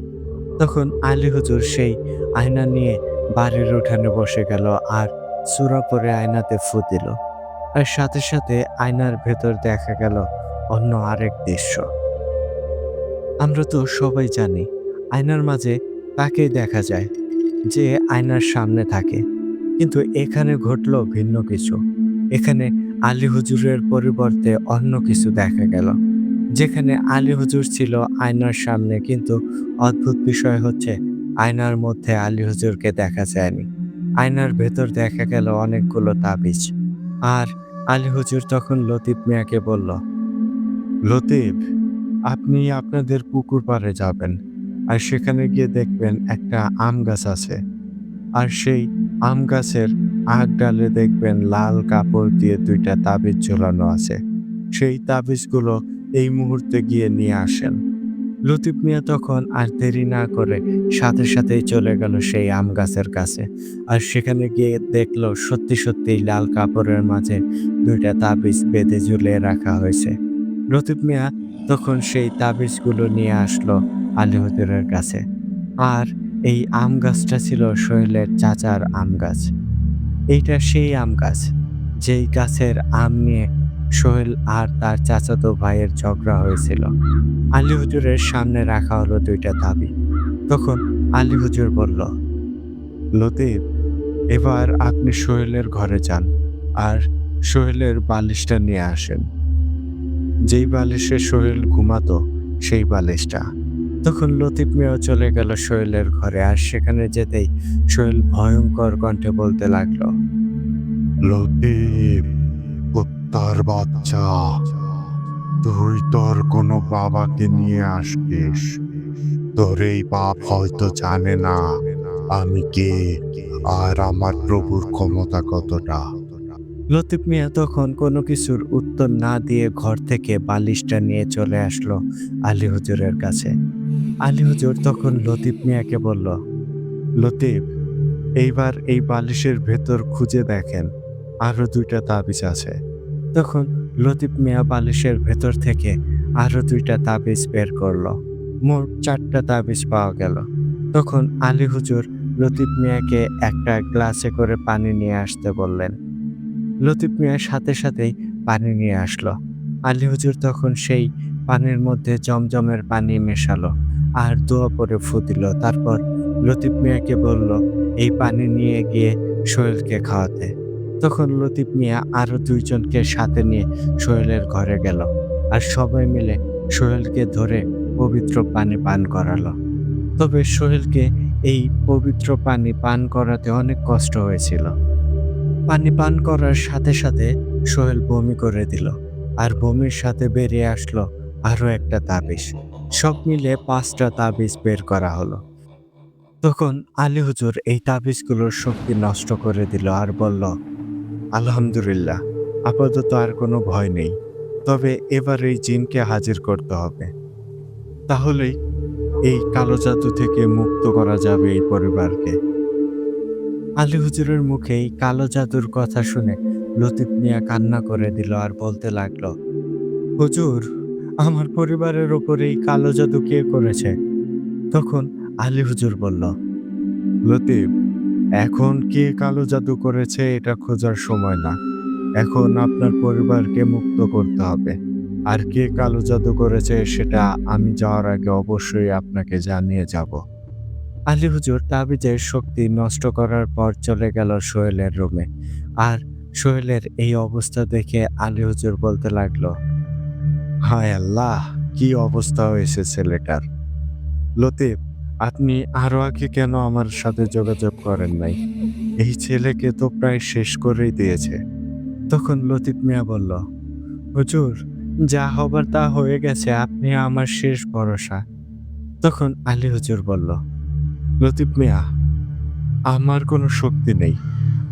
তখন আলী হুজুর সেই আয়না নিয়ে বাড়ির উঠানে বসে গেল আর সূরা পরে আয়নাতে ফু দিল। আর সাথে সাথে আয়নার ভেতর দেখা গেল অন্য আরেক দৃশ্য। আমরা তো সবাই জানি আয়নার মাঝে তাকেই দেখা যায় যে আয়নার সামনে থাকে, কিন্তু এখানে ঘটলো ভিন্ন কিছু। এখানে আলী হুজুরের পরিবর্তে অন্য কিছু দেখা গেল। যেখানে আলী হুজুর ছিল আয়নার সামনে, কিন্তু অদ্ভুত বিষয় হচ্ছে আয়নার মধ্যে আলী হুজুরকে দেখা যায়নি। আয়নার ভেতর দেখা গেল অনেকগুলো তাবিজ। আর আলী হুজুর তখন লতিফ মিয়াকে বলল, লতিফ, আপনি আপনাদের পুকুর পাড়ে যাবেন। আর সেখানে গিয়ে দেখবেন একটা আম গাছ আছে। আর সেই আম গাছের আগ ডালে দেখবেন লাল কাপড় দিয়ে ২ টা তাবিজ ঝোলানো আছে। সেই তাবিজগুলো এই মুহূর্তে গিয়ে নিয়ে আসেন। লতিফ মিয়া তখন আর দেরি না করে সাথে সাথেই চলে গেল সেই আম গাছের কাছে। আর সেখানে গিয়ে দেখলো সত্যি সত্যিই লাল কাপড়ের মাঝে ২টা তাবিজ বেঁধে ঝুলিয়ে রাখা হয়েছে। লতিফ মিয়া তখন সেই তাবিজগুলো নিয়ে আসলো আলী হুজুরের কাছে। আর এই আম গাছটা ছিল সোহেলের চাচার আম গাছ। এইটা সেই আম গাছ যেই গাছের আম নিয়ে সোহেল আর তার চাচাতো ভাইয়ের ঝগড়া হয়েছিল। আলী হুজুরের সামনে রাখা হলো ২টা তাবিজ। তখন আলী হুজুর বলল, লতিফ, এবার আপনি সোহেলের ঘরে যান আর সোহেলের বালিশটা নিয়ে আসেন। যেই বালিশে সোহেল ঘুমাতো সেই বালিশটা। তখন লতিফ মিয়াও চলে গেল সোহেলের ঘরে। আর সেখানে যেতেই সোহেল ভয়ঙ্কর কণ্ঠে বলতে লাগলো, লতিফ, কুত্তার বাচ্চা, তুই তোর কোনো বাবাকে নিয়ে আসিস। তোর এই বাপ হয়তো জানে না আমি কে আর আমার প্রভুর ক্ষমতা কতটা। লতিফ মিয়া তখন কোনো কিছুর উত্তর না দিয়ে ঘর থেকে বালিশটা নিয়ে চলে আসলো আলী হুজুরের কাছে। আলী হুজুর তখন লতিফ মিয়াকে বলল, লতিফ, এইবার এই বালিশের ভেতর খুঁজে দেখেন, আরো ২টা তাবিজ আছে। তখন লতিফ মিয়া বালিশের ভেতর থেকে আরো ২টা তাবিজ বের করলো। মোট 4টা তাবিজ পাওয়া গেল। তখন আলী হুজুর লতিফ মিয়াকে একটা গ্লাসে করে পানি নিয়ে আসতে বললেন। লতিফ মিয়া সাথে সাথেই পানি নিয়ে আসলো। আলী হুজুর তখন সেই পানির মধ্যে জমজমের পানি মেশালো আর দোয়া পরে ফু দিল। তারপর লতিফ মিয়াকে বলল এই পানি নিয়ে গিয়ে সোহেলকে খাওয়াতে। তখন লতিফ মিয়া আরো ২ জনকে সাথে নিয়ে সোহেলের ঘরে গেল আর সবাই মিলে সোহেলকে ধরে পবিত্র পানি পান করালো। তবে সোহেলকে এই পবিত্র পানি পান করাতে অনেক কষ্ট হয়েছিল। পানি পান করার সাথে সাথে সোহেল বমি করে দিল। আর বমির সাথে বেরিয়ে আসলো আরো একটা তাবিজ। সব মিলে 5টা তাবিজ বের করা হলো। তখন আলী হুজুর এই তাবিজগুলোর শক্তি নষ্ট করে দিল আর বলল, আলহামদুলিল্লাহ, আপাতত আর কোনো ভয় নেই। তবে এবার এই জিনকে হাজির করতে হবে। তাহলেই এই কালো জাদু থেকে মুক্ত করা যাবে এই পরিবারকে। আলী হুজুরের মুখে এই কালো জাদুর কথা শুনে লতিফ মিয়া কান্না করে দিল আর বলতে লাগলো, হুজুর, আমার পরিবারের ওপর এই কালো জাদু কে করেছে? তখন আলী হুজুর বলল, লতিফ, এখন কে কালো জাদু করেছে এটা খোঁজার সময় না। এখন আপনার পরিবারকে মুক্ত করতে হবে। আর কে কালো জাদু করেছে সেটা আমি যাওয়ার আগে অবশ্যই আপনাকে জানিয়ে যাব। আলী হুজুর তাবিজের শক্তি নষ্ট করার পর চলে গেল সোহেলের রুমে। আর সোহেলের এই অবস্থা দেখে আলী হুজুর বলতে লাগলো, হায় আল্লাহ, কি অবস্থা হয়েছে ছেলেটার। লতিফ, আপনি আরো আগে কেন আমার সাথে যোগাযোগ করেন নাই? এই ছেলেকে তো প্রায় শেষ করেই দিয়েছে। তখন লতিফ মিয়া বলল, হুজুর, যা হবার তা হয়ে গেছে, আপনি আমার শেষ ভরসা। তখন আলী হুজুর বলল, লতিফ মিয়া, আমার কোনো শক্তি নেই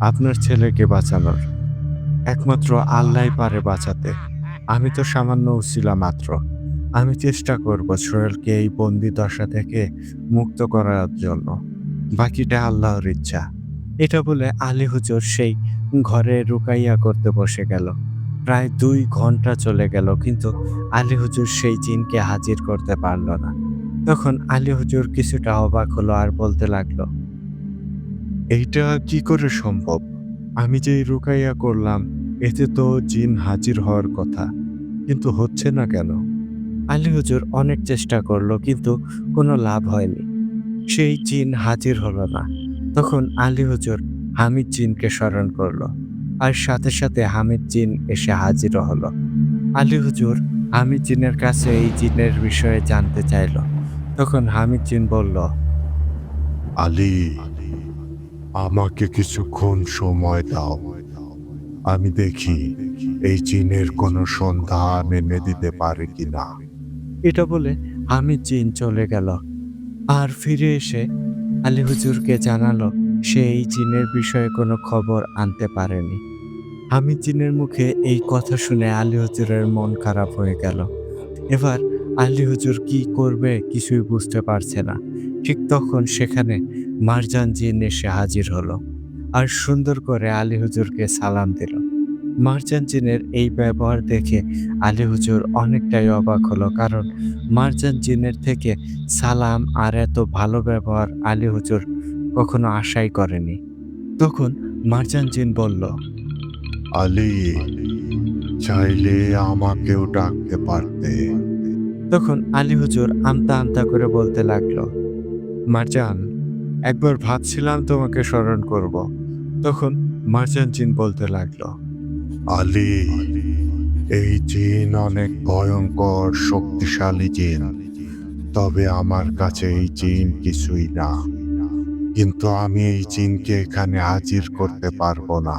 আপনার ছেলেকে বাঁচানোর। একমাত্র আল্লাহই পারে বাঁচাতে। আমি তো সামান্য উছিলা মাত্র। আমি চেষ্টা করব সোহেলকে এই বন্দি দশা থেকে মুক্ত করার জন্য। বাকিটা আল্লাহর ইচ্ছা। এটা বলে আলী হুজুর সেই ঘরে রুকাইয়া করতে বসে গেল। প্রায় 2 ঘন্টা চলে গেল, কিন্তু আলী হুজুর সেই জিনকে হাজির করতে পারল না। তখন আলী হুজুর কিছুটা অবাক হলো আর বলতে লাগলো, এইটা কি করে সম্ভব? আমি যে এই রুকাইয়া করলাম, এতে তো জিন হাজির হওয়ার কথা, কিন্তু হচ্ছে না কেন? আলী হুজুর অনেক চেষ্টা করলো, কিন্তু কোনো লাভ হয়নি। সেই জিন হাজির হলো না। তখন আলী হুজুর হামিদ জিনকে স্মরণ করলো। আর সাথে সাথে হামিদ জিন এসে হাজিরও হলো। আলী হুজুর হামিদ জিনের কাছে এই জিনের বিষয়ে জানতে চাইল। তখন হামিদ জিন বলল, আলী, আমাকে কিছুক্ষণ সময় দাও। আমি দেখি এই জিনের কোনো সন্ধান এনে দিতে পারে কিনা। এটা বলে হামিদ জিন চলে গেল। আর ফিরে এসে আলী হুজুরকে জানালো সে এই জিনের বিষয়ে কোনো খবর আনতে পারেনি। হামিদ জিনের মুখে এই কথা শুনে আলী হুজুরের মন খারাপ হয়ে গেল। এবার আলী হুজুর কি করবে কিছুই বুঝতে পারছে না। ঠিক তখন সেখানে মারজান জিন এসে হাজির হলো আর সুন্দর করে আলী হুজুরকে সালাম দিল। মারজান জিনের এই ব্যবহার দেখে আলী হুজুর অনেকটাই অবাক হলো, কারণ মারজান জিনের থেকে সালাম আর এত ভালো ব্যবহার আলী হুজুর কখনো আশাই করেনি। তখন মারজান জিন বলল, আলী, চাইলে আমাকেও ডাকতে পারতে। তখন আলী হুজুর আমতা আমতা করে বলতে লাগলো, মারজান, একবার ভাবছিলাম তোমাকে স্মরণ করব। তখন মারজান জিন বলতে লাগলো, আলী, এই জিন অনেক ভয়ঙ্কর শক্তিশালী জিন। তবে আমার কাছে এই জিন কিছুই না। কিন্তু আমি এই জিনকে এখানে হাজির করতে পারবো না।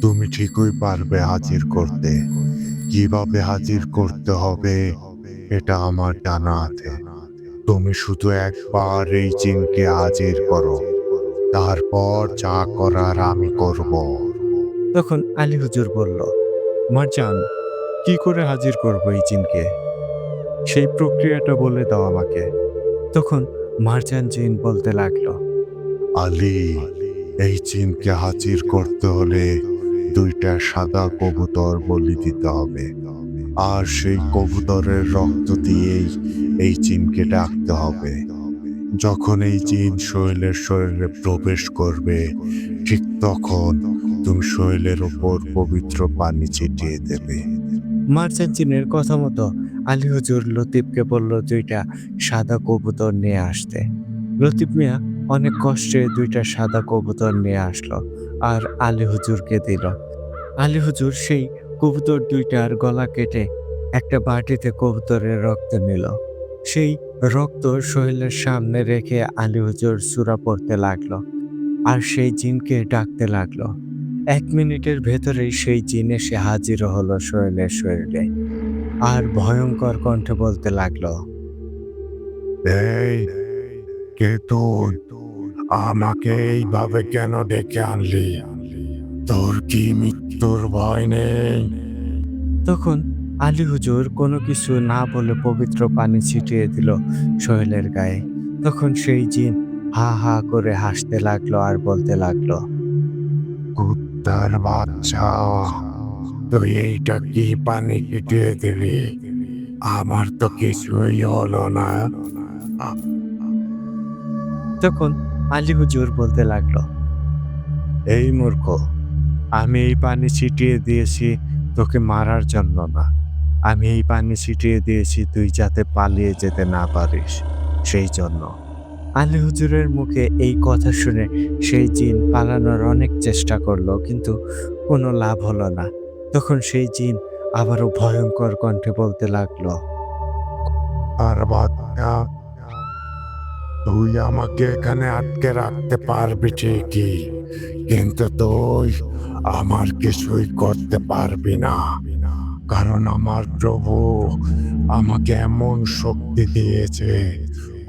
তুমি ঠিকই পারবে হাজির করতে। কিভাবে হাজির করতে হবে এটা আমার জানা আছে। তুমি শুধু একবার এই জিনকে হাজির করো, তারপর যা করার আমি করব। তখন আলী হুজুর বলল, মারজান, কি করে হাজির করবো এই জিনকে? সেই প্রক্রিয়াটা বলে দাও আমাকে। তখন মারজান জিন বলতে লাগলো, আলী, এই জিনকে হাজির করতে হলে 2টা সাদা কবুতর বলি দিতে হবে। আর সেই কবুতরের রক্ত দিয়েই এই জিনকে ডাকতে হবে। যখন এই জিন সোহেলের শরীরে প্রবেশ করবে, ঠিক তখন তুমি সোহেলের ওপর পবিত্র পানি ছিটিয়ে দেবে। মারজান জিনের কথা মতো আলী হুজুর লতিফকে বলল 2টা সাদা কবুতর নিয়ে আসতে। লতিফ মিয়া অনেক কষ্টে 2টা সাদা কবুতর নিয়ে আসলো আর আলী হুজুরকে দিল। আলী হুজুর সেই কবুতর 2টার গলা কেটে একটা বাটিতে কবুতরের রক্ত নিল। সেই রক্ত সোহেলের সামনে রেখে আলী হুজুর সূরা পড়তে লাগলো আর সেই জিনকে ডাকতে লাগলো। 1 মিনিটের ভেতরেই সেই জিন এসে হাজির হলো সোহেলের শরীরে আর ভয়ঙ্কর কণ্ঠে বলতে লাগলো, এই, কে তুই? আমাকে এইভাবে কেন ডেকে আনলি? তোর কি মৃত্যুর ভয় নেই? তখন আলী হুজুর কোনো কিছু না বলে পবিত্র পানি ছিটিয়ে দিল সোহেলের গায়ে। তখন সেই জিন হা হা করে হাসতে লাগলো আর বলতে লাগলো, কুত্তার বাচ্চা, তুই এইটা কি পানি ছিটিয়ে দিলি? আমার তো কিছুই হলো না। আ- তখন আলী হুজুর বলতে লাগলো, এই মূর্খ, আমি এই পানি ছিটিয়ে দিয়েছি তোকে মারার জন্য না। আমি এই পানি ছিটিয়ে দিয়েছি তুই যাতে পালিয়ে যেতে না পারিস, সেই জন্য। আলী হুজুরের মুখে এই কথা শুনে সেই জিন পালানোর অনেক চেষ্টা করলো, কিন্তু কোনো লাভ হলো না। তখন সেই জিন আবারও ভয়ঙ্কর কণ্ঠে বলতে লাগলো, আর বাচ্চা, তুই আমাকে এখানে আটকে রাখতে পারবি ঠিকই, কিন্তু তুই আমার কিছুই করতে পারবি না। কারণ আমার প্রভু আমাকে এমন শক্তি দিয়েছে,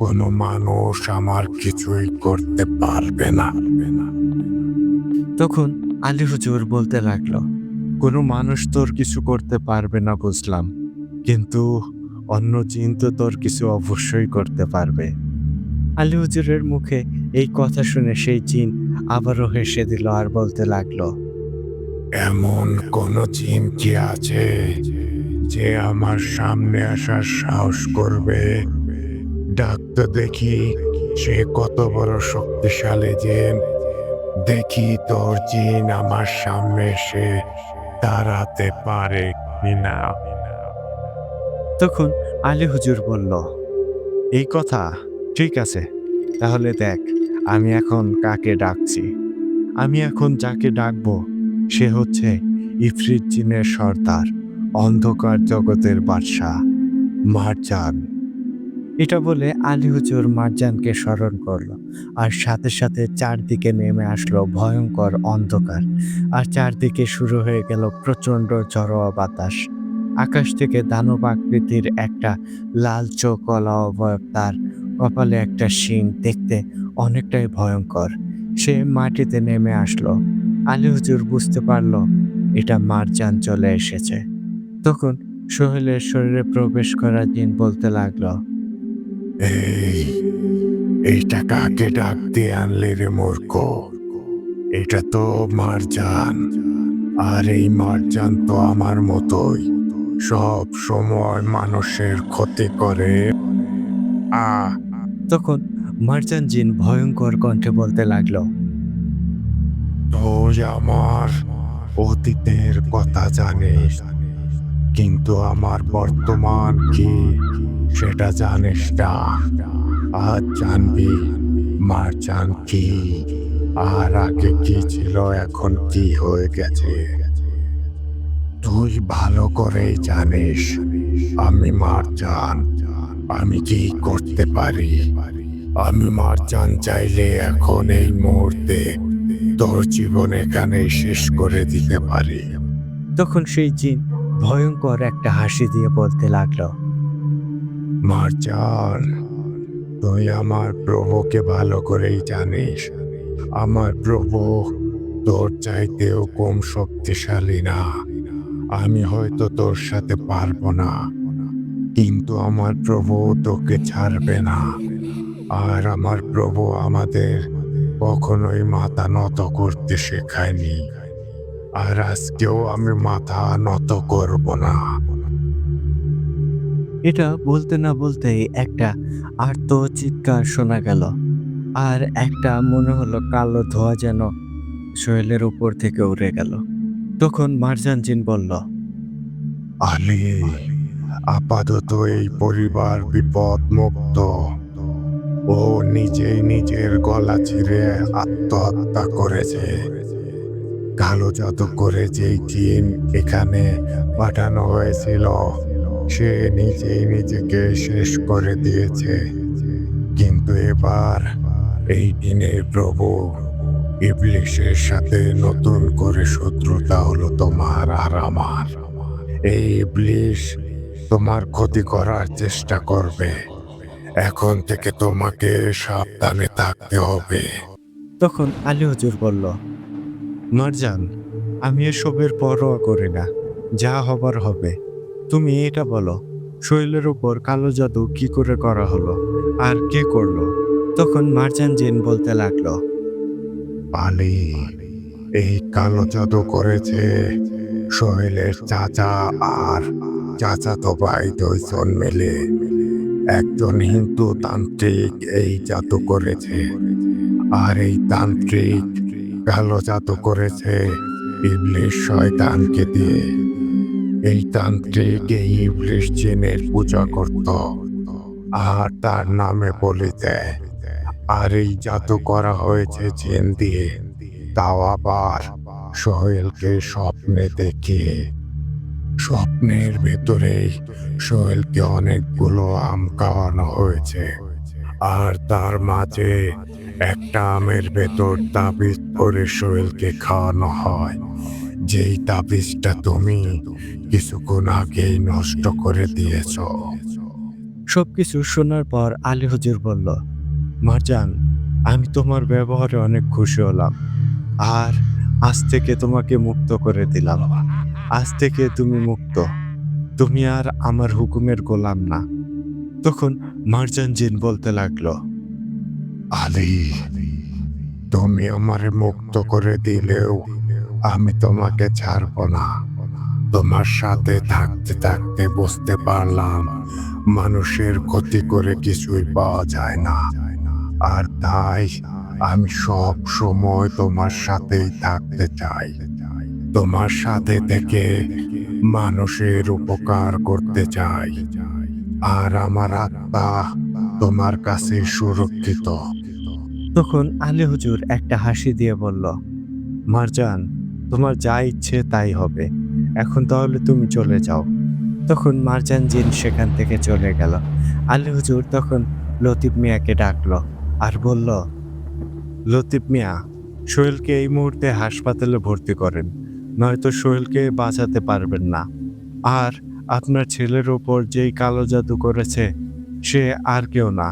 কোনো মানুষ আমার কিছুই করতে পারবে না। তখন আলী হুজুর বলতে লাগলো, কোনো মানুষ তোর কিছু করতে পারবে না বুঝলাম, কিন্তু অন্য জিন তো তোর কিছু অবশ্যই করতে পারবে। আলী হুজুরের মুখে এই কথা শুনে সেই জিন আবারও হেসে দিল আর বলতে লাগলো, এমন কোন জিন কি আছে যে আমার সামনে আসার সাহস করবে? ডাকতে দেখি সে কত বড় শক্তিশালী জিন। দেখি তোর জিন আমার সামনে এসে দাঁড়াতে পারে কিনা। তখন আলী হুজুর বলল, এই কথা, ঠিক আছে, তাহলে দেখ আমি এখন কাকে ডাকছি। আমি এখন যাকে ডাকবো সে হচ্ছে ইফরিত জিনের সর্দার, অন্ধকার জগতের বাদশাহ মারজান। এটা বলে আলী হুজুর মারজানকে স্মরণ করলো, আর সাথে সাথে চারদিকে নেমে আসলো ভয়ঙ্কর অন্ধকার, আর চারদিকে শুরু হয়ে গেল প্রচণ্ড ঝড়োয়া বাতাস। আকাশ থেকে দানব আকৃতির একটা লাল চোখওয়ালা অবয়ব, তার কপালে একটা শিং, দেখতে অনেকটাই ভয়ঙ্কর। সে মাটিতে নেমে আসলো। আলী হুজুর বুঝতে পারলো এটা মারজান চলে এসেছে। তখন সোহেলের শরীরে প্রবেশ করা জিন বলতে লাগলো, এই, এইটা কাকে ডাক দিয়ে আনলে রে মূর্খ? এটা তো মারজান। আর এই মারজান তো আমার মতোই সব সময় মানুষের ক্ষতি করে। আ তখন মার্জান জিন ভয়ঙ্কর কণ্ঠে বলতে লাগলো, তুই আমার অতীতের কথা জানিস, কিন্তু আমার বর্তমান কি সেটা জানিস না। আজ জানবি মারজান কি, আর আগে কি ছিল, এখন কি হয়ে গেছে। তুই ভালো করেই জানিস আমি মারজান, আমি কি করতে পারি। আমি মারজান চাইলে এখন এই মুহূর্তে তোর জীবন এখানেই শেষ করে দিতে পারি। তখন সেই জিন ভয়ঙ্কর একটা হাসি দিয়ে বলতে লাগলো, মারজান, তুই আমার প্রভুকে ভালো করেই জানিস। আমার প্রভু তোর চাইতেও কম শক্তিশালী না। আমি হয়তো তোর সাথে পারবো না, কিন্তু আমার প্রভু তোকে ছাড়বে না। আর আমার প্রভু আমাদের কখনোই মাথা নত করতে শেখায়নি, আর আজকেও আমি মাথা নত করব না। এটা বলতে না বলতেই একটা আর্ত চিৎকার শোনা গেল, আর একটা মনে হলো কালো ধোঁয়া যেন সোহেলের উপর থেকে উড়ে গেল। তখন মারজান জিন বলল, আলী, আপাতত এই পরিবার বিপদ মুক্ত। ও নিজেই নিজের গলা ছিঁড়ে আত্মহত্যা করেছে। কালো জাদু করে যেই জিন এখানে পাঠানো হয়েছিল সে নিজেই নিজেকে শেষ করে দিয়েছে। কিন্তু এবার এই দিনের প্রভু ইবলিশের সাথে নতুন করে শত্রুতা হলো তোমার আর আমার। এই ইবলিশ তোমার ক্ষতি করার চেষ্টা করবে। এখন থেকে তোমাকে সাবধানে থাকতে হবে। তখন আলী হুজুর বলল, মারজান, আমি এসবের পরোয়া করি না, যা হবার হবে। তুমি এটা বলো, শৈলের উপর কালো জাদু কি করে করা হলো, আর কে করলো? তখন মার্জান জিন বলতে লাগলো, আলী, এই কালো জাদু করেছে সোহেলের চাচা আর চাচাতো ভাই দুইজন মিলে। একজন হিন্দু তান্ত্রিক এই জাদু করেছে, আর এই তান্ত্রিক কালো জাদু করেছে ইবলিশ শয়তানকে দিয়ে। এই তান্ত্রিক এই ইবলিশ জিনের পূজা করত আর তার নামে বলি দেয়। আর এই জাদু করা হয়েছে জিন দিয়ে, তাও আবার সোহেলকে স্বপ্নে দেখিয়ে। স্বপ্নের ভেতরেই সোহেলকে অনেকগুলো আম খাওয়ানো হয়েছে, আর তার মাঝে একটা আমের ভেতর তাবিজ করে সোহেলকে খাওয়ানো হয়, যেই তাবিজটা তুমি কিছুক্ষণ আগেই নষ্ট করে দিয়েছ। সবকিছু শোনার পর আলী হুজুর বলল, মারজান, আমি তোমার ব্যবহারে অনেক খুশি হলাম, আর আজ থেকে তোমাকে মুক্ত করে দিলাম। আজ থেকে তুমি মুক্ত, তুমি আর আমার হুকুমের গোলাম না। তখন মারজান জিন বলতে লাগলো, আলী, তুমি আমারে মুক্ত করে দিলেও আমি তোমাকে ছাড়ব না। তোমার সাথে থাকতে থাকতে বুঝতে পারলাম মানুষের ক্ষতি করে কিছুই পাওয়া যায় না, আর তাই আমি সব সময় তোমার সাথেই থাকতে চাই। তোমার সাথে থেকে মানুষের উপকার করতে চাই, আর আমার আত্মা তোমার কাছে সুরক্ষিত। তখন আলী হুজুর একটা হাসি দিয়ে বলল, মারজান, তোমার যা ইচ্ছে তাই হবে। এখন তাহলে তুমি চলে যাও। তখন মারজান জিন সেখান থেকে চলে গেল। আলী হুজুর তখন লতিফ মিয়াকে ডাকলো আর বলল, লতিফ মিয়া, সোহেলকে এই মুহূর্তে হাসপাতালে ভর্তি করেন, নয়তো সোহেলকে বাঁচাতে পারবেন না। আর আপনার ছেলের ওপর যেই কালো জাদু করেছে সে আর কেউ না,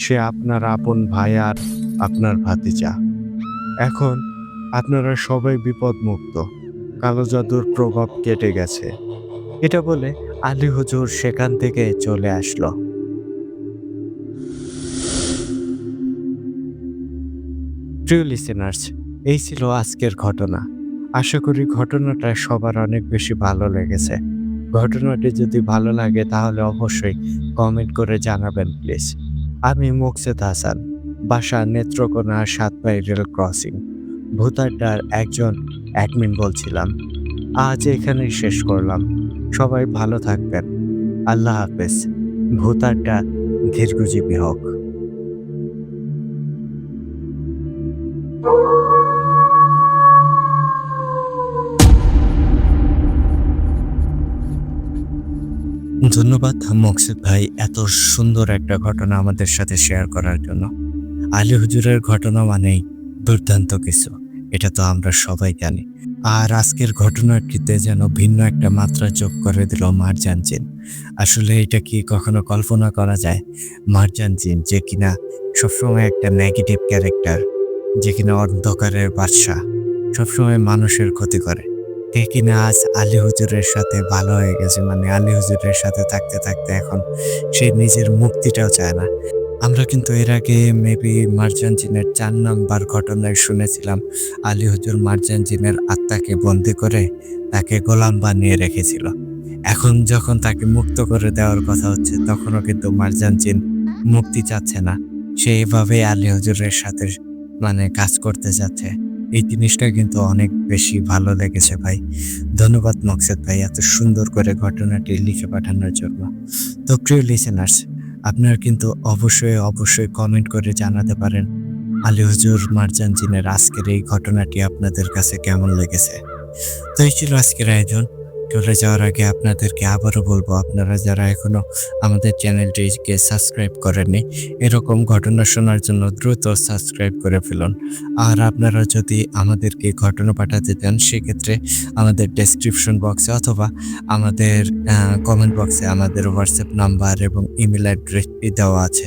সে আপনার আপন ভাই আর আপনার ভাতিজা। এখন আপনারা সবাই বিপদমুক্ত, কালো জাদুর প্রভাব কেটে গেছে। এটা বলে আলী হুজুর সেখান থেকে চলে আসলো। প্রিয় লিসেনার্স, এই ছিল আজকের ঘটনা। আশা করি ঘটনাটা সবার অনেক বেশি ভালো লেগেছে। ঘটনাটি যদি ভালো লাগে তাহলে অবশ্যই কমেন্ট করে জানাবেন প্লিজ। আমি মোকসেদ হাসান, বাসা নেত্রকোনা ৭ মাইল রেল ক্রসিং, ভূতাড্ডার একজন অ্যাডমিন বলছিলাম। আজ এখানেই শেষ করলাম। সবাই ভালো থাকবেন। আল্লাহ হাফেজ। ভূতাড্ডা দীর্ঘজীবী হোক। ধন্যবাদ মকসুদ ভাই এত সুন্দর একটা ঘটনা আমাদের সাথে শেয়ার করার জন্য। আলী হুজুরের ঘটনা মানেই দুর্দান্ত কিছু, এটা তো আমরা সবাই জানি। আর আজকের ঘটনাটিতে যেন ভিন্ন একটা মাত্রা যোগ করে দিল মারজান জিন। আসলে এটা কি কখনো কল্পনা করা যায়? মারজান জিন যে কিনা সবসময় একটা নেগেটিভ ক্যারেক্টার, যে কিনা অন্ধকারের বাদশা, সবসময় মানুষের ক্ষতি করে, সে কিনা আজ আলী হুজুরের সাথে ভালো হয়ে গেছে। মানে আলী হুজুরের সাথে থাকতে থাকতে এখন সে নিজের মুক্তিটাও চায় না। আমরা কিন্তু এর আগে মেবি মারজান জিনের ৪ নাম্বার ঘটনায় শুনেছিলাম আলী হুজুর মারজান জিনের আত্মাকে বন্দি করে তাকে গোলাম বানিয়ে রেখেছিল। এখন যখন তাকে মুক্ত করে দেওয়ার কথা হচ্ছে তখনও কিন্তু মারজান জিন মুক্তি চাচ্ছে না। সে এভাবে আলী হুজুরের সাথে মানে কাজ করতে যাচ্ছে। এই জিনিসটা কিন্তু অনেক বেশি ভালো লেগেছে ভাই। ধন্যবাদ মকসেদ ভাই এত সুন্দর করে ঘটনাটি লিখে পাঠানোর জন্য। তো প্রিয় লিসেনার্স, আপনারা কিন্তু অবশ্যই কমেন্ট করে জানাতে পারেন আলী হুজুর মারজান জিনের আজকের এই ঘটনাটি আপনাদের কাছে কেমন লেগেছে। তো এই ছিল আজকের আয়োজন। চলে যাওয়ার আগে আপনাদেরকে আবারও বলবো, আপনারা যারা এখনো আমাদের চ্যানেলটিকে সাবস্ক্রাইব করেননি, এরকম ঘটনা শোনার জন্য দ্রুত সাবস্ক্রাইব করে ফেলুন। আর আপনারা যদি আমাদেরকে ঘটনা পাঠাতে চান সেক্ষেত্রে আমাদের ডেসক্রিপশন বক্সে অথবা আমাদের কমেন্ট বক্সে আমাদের হোয়াটসঅ্যাপ নাম্বার এবং ইমেল অ্যাড্রেসটি দেওয়া আছে।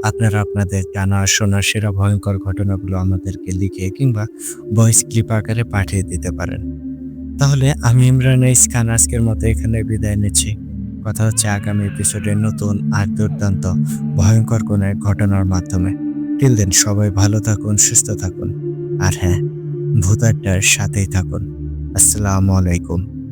আপনারা আপনাদের জানা শোনা সেরা ভয়ঙ্কর ঘটনাগুলো আমাদেরকে লিখে কিংবা ভয়েস ক্লিপ আকারে পাঠিয়ে দিতে পারেন। তাহলে আমি ইমরান খান আজকের মতো এখানে বিদায় নিচ্ছি। কথা হচ্ছে আগামী এপিসোডে নতুন আর দুর্দান্ত ভয়ঙ্কর কোনো এক ঘটনার মাধ্যমে। টিল দেন সবাই ভালো থাকুন, সুস্থ থাকুন। আর হ্যাঁ, ভূত আড্ডার সাথেই থাকুন। আসসালামু আলাইকুম।